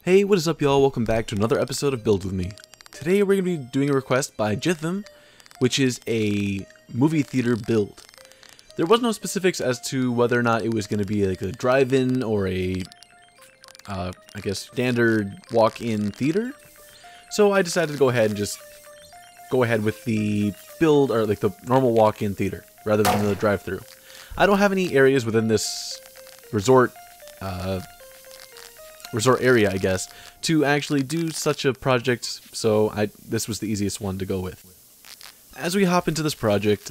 Hey, what is up y'all? Welcome back to another episode of Build With Me. Today we're going to be doing a request by Griff, which is a movie theater build. There was no specifics as to whether or not it was going to be like a drive-in or a, I guess, standard walk-in theater. So I decided to go ahead and just go ahead with the build, or like the normal walk-in theater, rather than the drive-through. I don't have any areas within this resort area, I guess, to actually do such a project, so this was the easiest one to go with. As we hop into this project,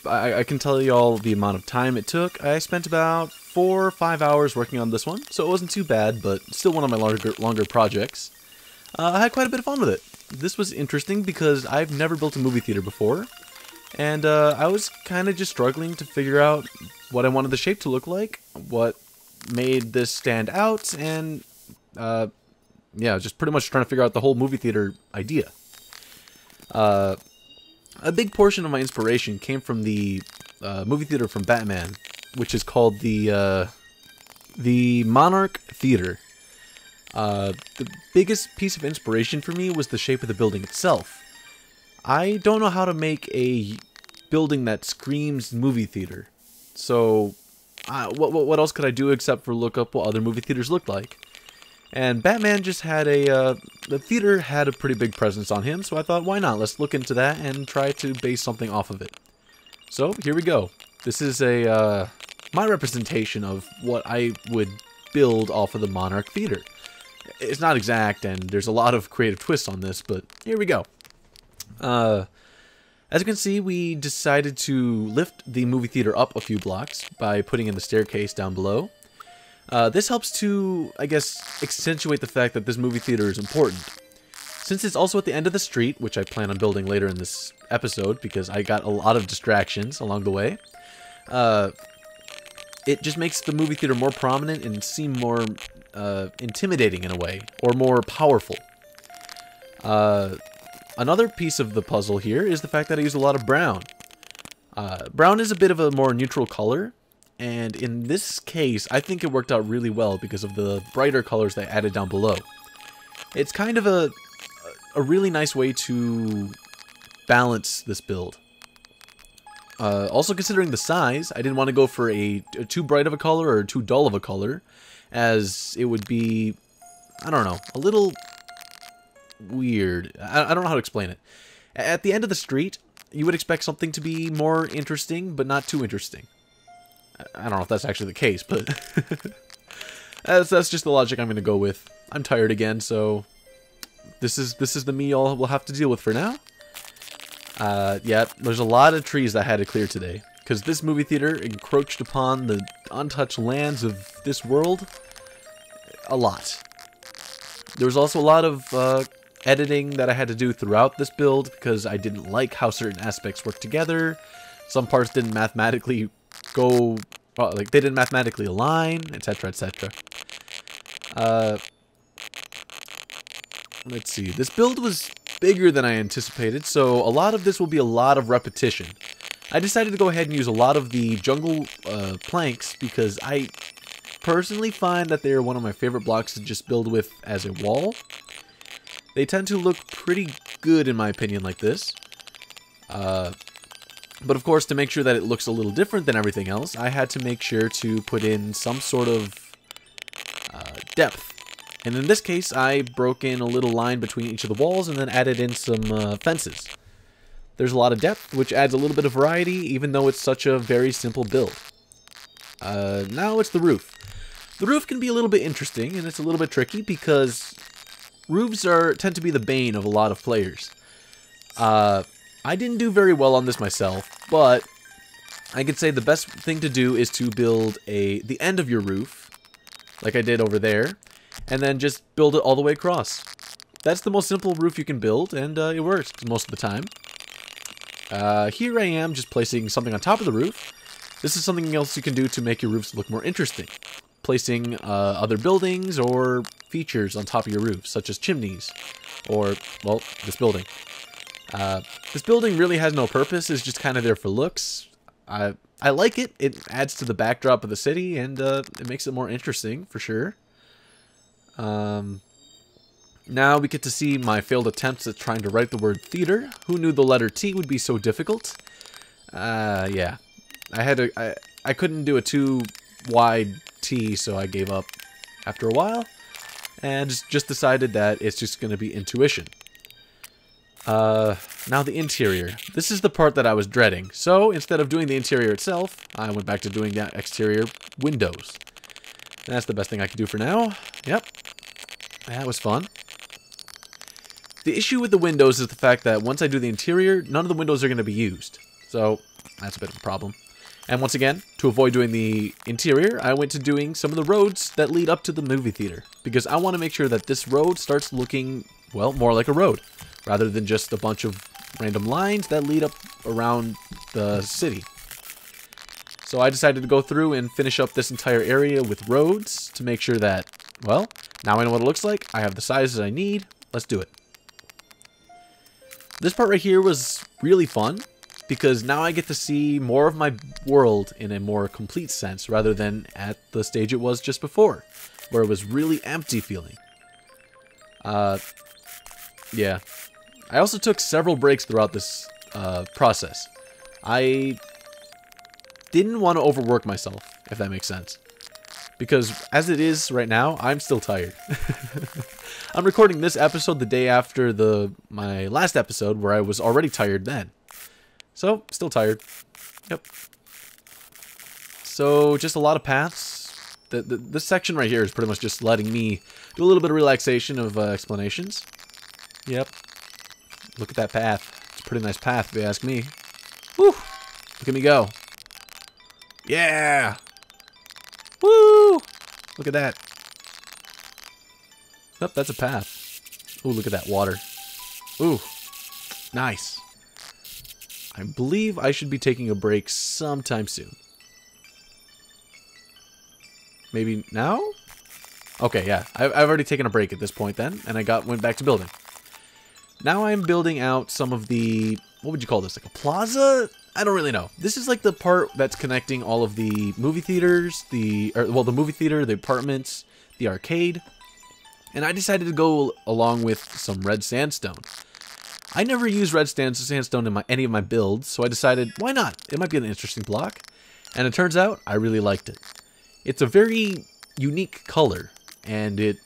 I can tell you all the amount of time it took. I spent about 4 or 5 hours working on this one, so it wasn't too bad, but still one of my longer projects. I had quite a bit of fun with it. This was interesting because I've never built a movie theater before, and I was kind of just struggling to figure out what I wanted the shape to look like, what made this stand out, and yeah, just pretty much trying to figure out the whole movie theater idea. A big portion of my inspiration came from the movie theater from Batman, which is called the Monarch Theater. The biggest piece of inspiration for me was the shape of the building itself. I don't know how to make a building that screams movie theater, so what else could I do except for look up what other movie theaters looked like? And Batman just had the theater had a pretty big presence on him, so I thought, why not? Let's look into that and try to base something off of it. So, here we go. This is my representation of what I would build off of the Monarch Theater. It's not exact, and there's a lot of creative twists on this, but here we go. As you can see, we decided to lift the movie theater up a few blocks by putting in the staircase down below. This helps to, I guess, accentuate the fact that this movie theater is important. Since it's also at the end of the street, which I plan on building later in this episode because I got a lot of distractions along the way, it just makes the movie theater more prominent and seem more intimidating in a way, or more powerful. Another piece of the puzzle here is the fact that I use a lot of brown. Brown is a bit of a more neutral color, and in this case, I think it worked out really well because of the brighter colors that I added down below. It's kind of a really nice way to balance this build. Also, considering the size, I didn't want to go for a too bright of a color or too dull of a color, as it would be, I don't know, a little weird. I don't know how to explain it. At the end of the street, you would expect something to be more interesting, but not too interesting. I don't know if that's actually the case, but that's just the logic I'm going to go with. I'm tired again, so this is the me y'all will have to deal with for now. Yeah, there's a lot of trees I had to clear today, because this movie theater encroached upon the untouched lands of this world a lot. There was also a lot of editing that I had to do throughout this build, because I didn't like how certain aspects worked together. Some parts didn't mathematically go, well, like they didn't mathematically align, etc., etc. Let's see. This build was bigger than I anticipated, so a lot of this will be a lot of repetition. I decided to go ahead and use a lot of the jungle planks because I personally find that they're one of my favorite blocks to just build with as a wall. They tend to look pretty good in my opinion like this. But of course, to make sure that it looks a little different than everything else, I had to make sure to put in some sort of depth. And in this case, I broke in a little line between each of the walls and then added in some fences. There's a lot of depth, which adds a little bit of variety, even though it's such a very simple build. Now it's the roof. The roof can be a little bit interesting, and it's a little bit tricky because roofs tend to be the bane of a lot of players. I didn't do very well on this myself, but I could say the best thing to do is to build the end of your roof, like I did over there, and then just build it all the way across. That's the most simple roof you can build, and it works most of the time. Here I am just placing something on top of the roof. This is something else you can do to make your roofs look more interesting. Placing other buildings or features on top of your roof, such as chimneys, or, well, this building. This building really has no purpose, it's just kind of there for looks. I like it. It adds to the backdrop of the city, and it makes it more interesting, for sure. Now we get to see my failed attempts at trying to write the word theater. Who knew the letter T would be so difficult? Yeah. I couldn't do a too wide T, so I gave up after a while. And just decided that it's just going to be intuition. Now the interior. This is the part that I was dreading. So, instead of doing the interior itself, I went back to doing the exterior windows. And that's the best thing I could do for now. Yep. That was fun. The issue with the windows is the fact that once I do the interior, none of the windows are going to be used. So, that's a bit of a problem. And once again, to avoid doing the interior, I went to doing some of the roads that lead up to the movie theater. Because I want to make sure that this road starts looking, well, more like a road. Rather than just a bunch of random lines that lead up around the city. So I decided to go through and finish up this entire area with roads to make sure that, well, now I know what it looks like. I have the sizes I need. Let's do it. This part right here was really fun because now I get to see more of my world in a more complete sense rather than at the stage it was just before, where it was really empty feeling. Yeah. I also took several breaks throughout this process. I didn't want to overwork myself, if that makes sense. Because as it is right now, I'm still tired. I'm recording this episode the day after my last episode where I was already tired then. So, still tired. Yep. So, just a lot of paths. This section right here is pretty much just letting me do a little bit of relaxation of explanations. Yep. Look at that path. It's a pretty nice path, if you ask me. Woo! Look at me go. Yeah! Woo! Look at that. Oh, that's a path. Ooh, look at that water. Ooh. Nice. I believe I should be taking a break sometime soon. Maybe now? Okay, yeah. I've already taken a break at this point then, and I went back to building. Now I'm building out some of the, what would you call this, like a plaza? I don't really know. This is like the part that's connecting all of the movie theaters, the movie theater, the apartments, the arcade. And I decided to go along with some red sandstone. I never use red sandstone in any of my builds, so I decided, why not? It might be an interesting block. And it turns out, I really liked it. It's a very unique color, and it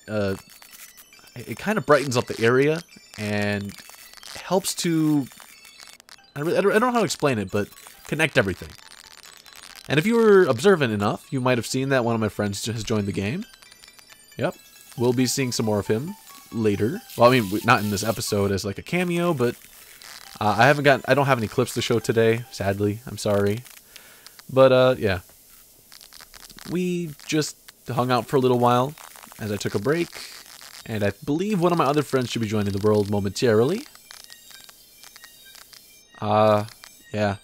kind of brightens up the area. And helps to, I don't know how to explain it, but connect everything. And if you were observant enough, you might have seen that one of my friends has joined the game. Yep. We'll be seeing some more of him later. Well, I mean, not in this episode as like a cameo, but I don't have any clips to show today, sadly. I'm sorry. But, yeah. We just hung out for a little while as I took a break. And I believe one of my other friends should be joining the world momentarily. Yeah.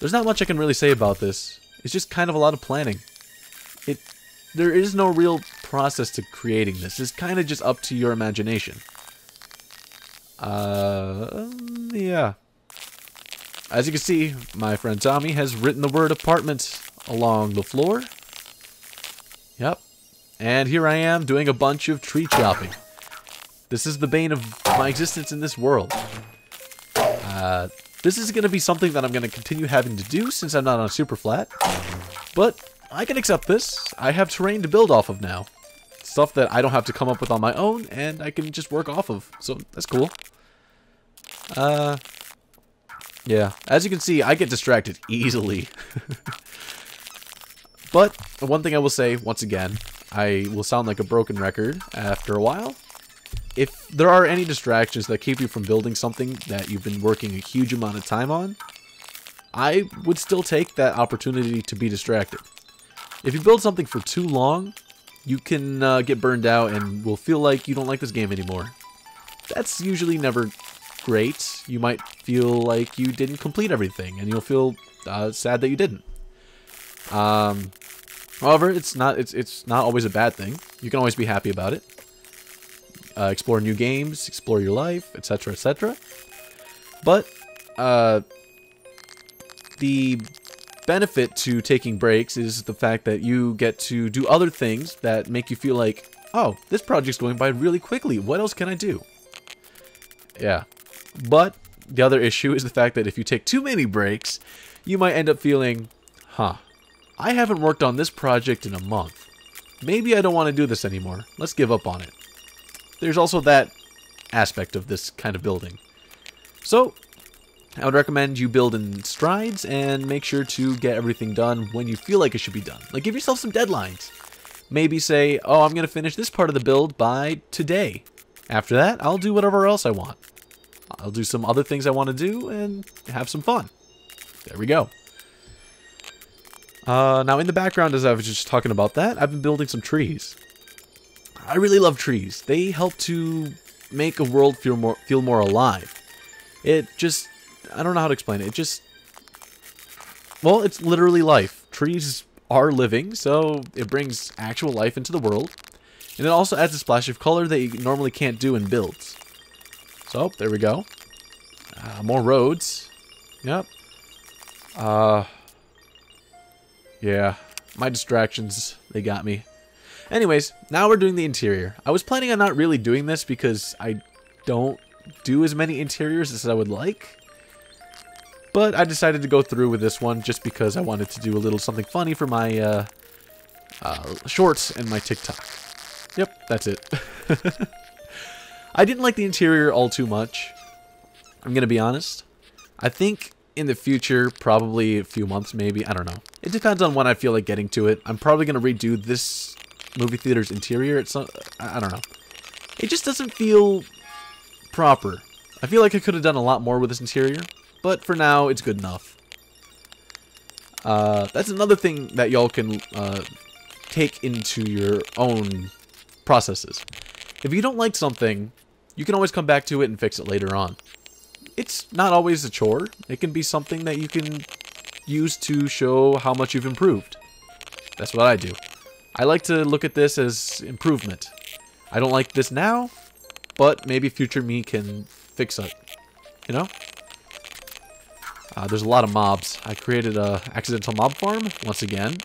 There's not much I can really say about this. It's just kind of a lot of planning. There is no real process to creating this. It's kind of just up to your imagination. Yeah. As you can see, my friend Tommy has written the word apartment along the floor. Yep. And here I am doing a bunch of tree chopping. This is the bane of my existence in this world. This is going to be something that I'm going to continue having to do since I'm not on super flat. But I can accept this. I have terrain to build off of now. Stuff that I don't have to come up with on my own, and I can just work off of. So that's cool. Yeah. As you can see, I get distracted easily. But one thing I will say, once again, I will sound like a broken record after a while. If there are any distractions that keep you from building something that you've been working a huge amount of time on, I would still take that opportunity to be distracted. If you build something for too long, you can get burned out and will feel like you don't like this game anymore. That's usually never great. You might feel like you didn't complete everything, and you'll feel sad that you didn't. However, it's not always a bad thing. You can always be happy about it. Explore new games, explore your life, etc., etc. But the benefit to taking breaks is the fact that you get to do other things that make you feel like oh, this project's going by really quickly. What else can I do? Yeah. But the other issue is the fact that if you take too many breaks, you might end up feeling, huh, I haven't worked on this project in a month. Maybe I don't want to do this anymore. Let's give up on it. There's also that aspect of this kind of building. So, I would recommend you build in strides and make sure to get everything done when you feel like it should be done. Like, give yourself some deadlines. Maybe say, oh, I'm going to finish this part of the build by today. After that, I'll do whatever else I want. I'll do some other things I want to do and have some fun. There we go. Now, in the background, as I was just talking about that, I've been building some trees. I really love trees. They help to make a world feel more alive. It just... I don't know how to explain it. It just... well, it's literally life. Trees are living, so it brings actual life into the world. And it also adds a splash of color that you normally can't do in builds. So, there we go. More roads. Yep. Yeah. My distractions, they got me. Anyways, now we're doing the interior. I was planning on not really doing this because I don't do as many interiors as I would like. But I decided to go through with this one just because I wanted to do a little something funny for my shorts and my TikTok. Yep, that's it. I didn't like the interior all too much. I'm going to be honest. I think in the future, probably a few months maybe, I don't know. It depends on when I feel like getting to it. I'm probably going to redo this movie theater's interior at some... I don't know. It just doesn't feel proper. I feel like I could have done a lot more with this interior. But for now, it's good enough. That's another thing that y'all can take into your own processes. If you don't like something, you can always come back to it and fix it later on. It's not always a chore. It can be something that you can use to show how much you've improved. That's what I do. I like to look at this as improvement. I don't like this now, but maybe future me can fix it. You know? There's a lot of mobs. I created a accidental mob farm, once again.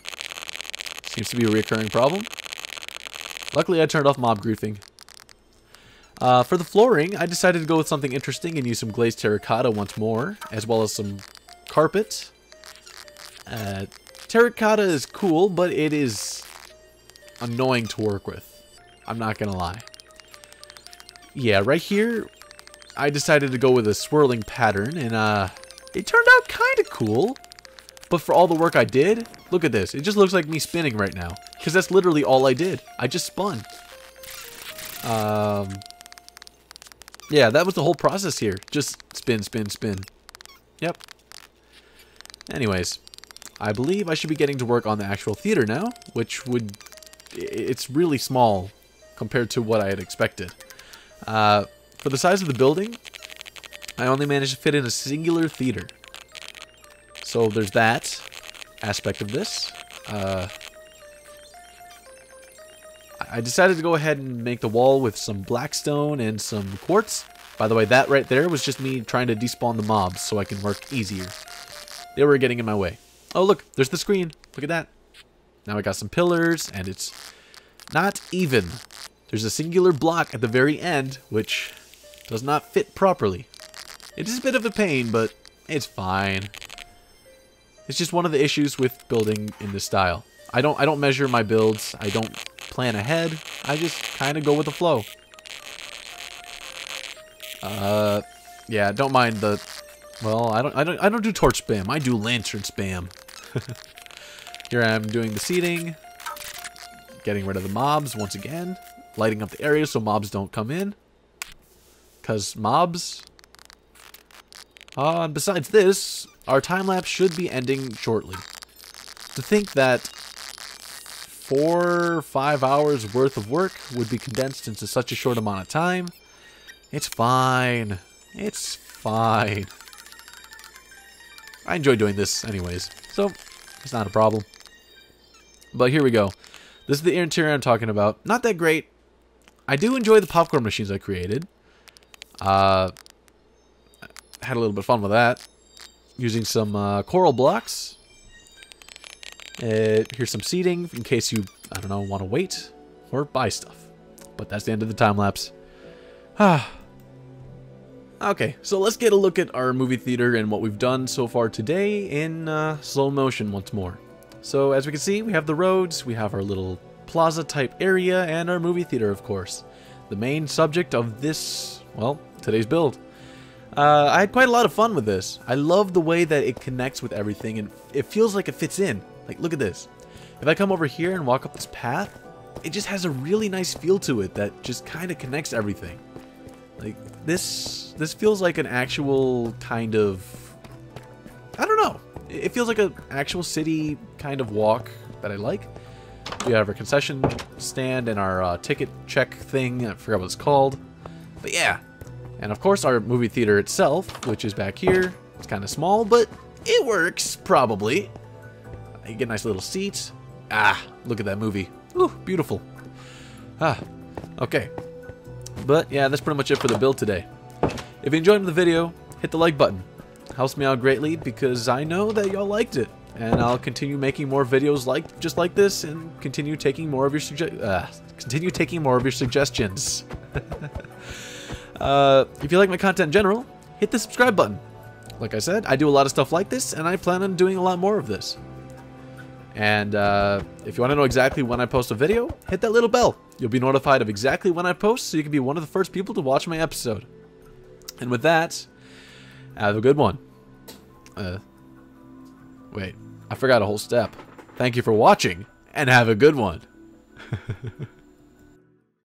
Seems to be a recurring problem. Luckily, I turned off mob griefing. For the flooring, I decided to go with something interesting and use some glazed terracotta once more, as well as some carpet. Terracotta is cool, but it is annoying to work with. I'm not gonna lie. Yeah, right here, I decided to go with a swirling pattern, and it turned out kind of cool. But for all the work I did, look at this. It just looks like me spinning right now. Because that's literally all I did. I just spun. Yeah, that was the whole process here. Just spin, spin, spin. Yep. Anyways, I believe I should be getting to work on the actual theater now. Which would... it's really small compared to what I had expected. For the size of the building, I only managed to fit in a singular theater. So there's that aspect of this. I decided to go ahead and make the wall with some blackstone and some quartz. By the way, that right there was just me trying to despawn the mobs so I can work easier. They were getting in my way. Oh look, there's the screen. Look at that. Now I got some pillars and it's not even. There's a singular block at the very end which does not fit properly. It is a bit of a pain, but it's fine. It's just one of the issues with building in this style. I don't measure my builds. I don't plan ahead. I just kind of go with the flow. Yeah, don't mind the... well, I don't do torch spam. I do lantern spam. Here I am doing the seating. Getting rid of the mobs once again. Lighting up the area so mobs don't come in. Because mobs... besides this, our time-lapse should be ending shortly. To think that 4 or 5 hours worth of work would be condensed into such a short amount of time, it's fine. It's fine. I enjoy doing this anyways, so it's not a problem. But here we go. This is the interior I'm talking about. Not that great. I do enjoy the popcorn machines I created. Had a little bit of fun with that. Using some coral blocks. Here's some seating in case you, I don't know, want to wait or buy stuff. but that's the end of the time lapse. Okay, so let's get a look at our movie theater and what we've done so far today in slow motion once more. So as we can see, we have the roads, we have our little plaza type area, and our movie theater, of course. The main subject of this, well, today's build. I had quite a lot of fun with this. I love the way that it connects with everything, and it feels like it fits in. Like, look at this. If I come over here and walk up this path, it just has a really nice feel to it that just kind of connects everything. Like, this feels like an actual kind of, I don't know. It feels like an actual city kind of walk that I like. We have our concession stand and our ticket check thing. I forgot what it's called. But yeah. And of course our movie theater itself, which is back here. It's kind of small, but it works, probably. You get nice little seats. Ah, look at that movie. Ooh, beautiful. Ah, okay. But yeah, that's pretty much it for the build today. If you enjoyed the video, hit the like button. It helps me out greatly because I know that y'all liked it. And I'll continue making more videos just like this and continue taking more of your suggestions. If you like my content in general, hit the subscribe button. Like I said, I do a lot of stuff like this, and I plan on doing a lot more of this. And if you want to know exactly when I post a video, hit that little bell. You'll be notified of exactly when I post, so you can be one of the first people to watch my episode. And with that, have a good one. Wait, I forgot a whole step. Thank you for watching, and have a good one.